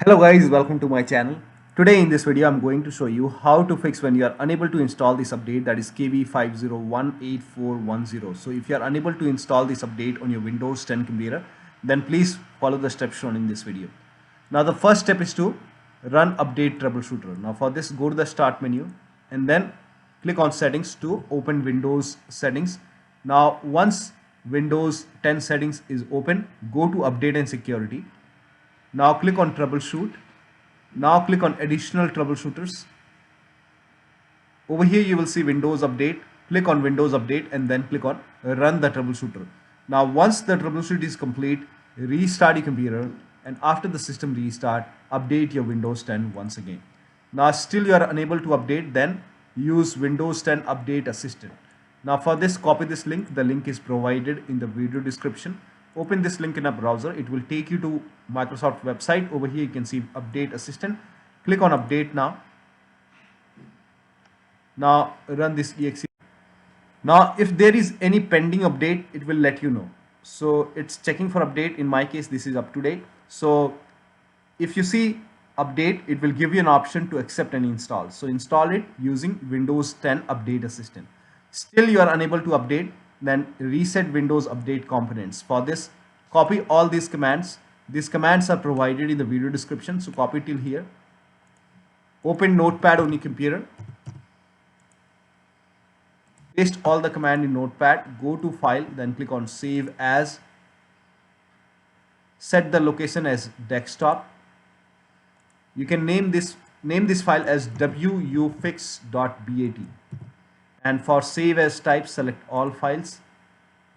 Hello guys, welcome to my channel. Today in this video I'm going to show you how to fix when you are unable to install this update, that is KB5018410. So if you are unable to install this update on your Windows 10 computer, then please follow the steps shown in this video. Now the first step is to run update troubleshooter. Now for this, go to the start menu and then click on settings to open Windows settings. Now once Windows 10 settings is open, go to update and security. Now click on troubleshoot. Now click on additional troubleshooters. Over here you will see Windows update. Click on Windows update and then click on run the troubleshooter. Now once the troubleshoot is complete, restart your computer, and after the system restart, update your Windows 10 once again. Now still you are unable to update, then use Windows 10 Update Assistant. Now for this, copy this link. The link is provided in the video description. Open this link in a browser. It will take you to Microsoft website. Over here you can see Update Assistant. Click on Update now. Now run this exe. Now if there is any pending update, it will let you know. So it's checking for update. In my case, this is up to date. So if you see update, it will give you an option to accept and install. So install it using Windows 10 Update Assistant. Still you are unable to update, then reset Windows Update components. For this, copy all these commands. These commands are provided in the video description, so copy till here. Open Notepad on your computer. Paste all the command in Notepad. Go to File, then click on Save As. Set the location as desktop. You can name this file as Wufix.bat. And for save as type, select all files.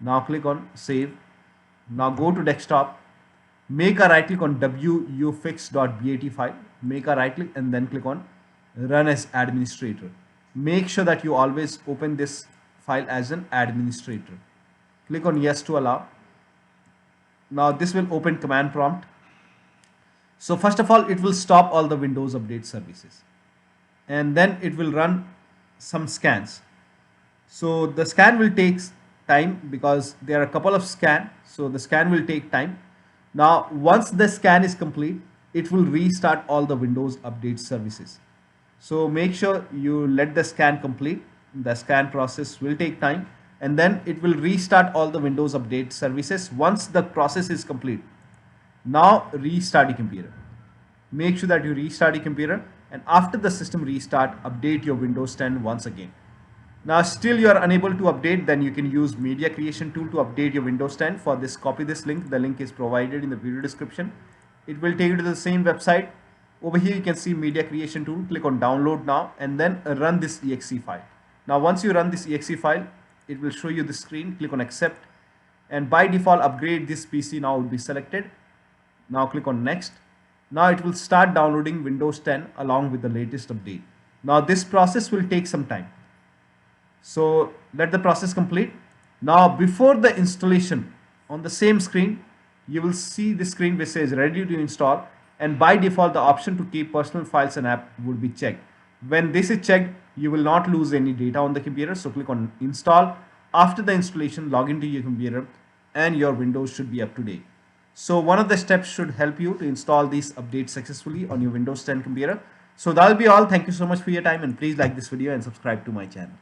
Now click on save. Now go to desktop. Make a right click on Wufix.bat file. Make a right click and then click on run as administrator. Make sure that you always open this file as an administrator. Click on yes to allow. Now this will open command prompt. So first of all, it will stop all the Windows Update services, and then it will run some scans. So the scan will take time because there are a couple of scans. So the scan will take time. Now once the scan is complete, it will restart all the Windows Update services. So make sure you let the scan complete. The scan process will take time, and then it will restart all the Windows Update services once the process is complete. Now restart your computer. Make sure that you restart your computer, and after the system restart, update your Windows 10 once again. Now still you are unable to update, then you can use media creation tool to update your Windows 10. For this, copy this link. The link is provided in the video description. It will take you to the same website. Over here you can see media creation tool. Click on download now and then run this exe file. Now once you run this exe file, it will show you the screen. Click on accept, and by default upgrade this PC now would be selected. Now click on next. Now it will start downloading Windows 10 along with the latest update. Now this process will take some time, so let the process complete. Now before the installation, on the same screen you will see the screen which says ready to install, and by default the option to keep personal files and app would be checked. When this is checked, you will not lose any data on the computer. So click on install. After the installation, log into your computer and your Windows should be up to date. So one of the steps should help you to install these updates successfully on your Windows 10 computer. So that'll be all. Thank you so much for your time, and please like this video and subscribe to my channel.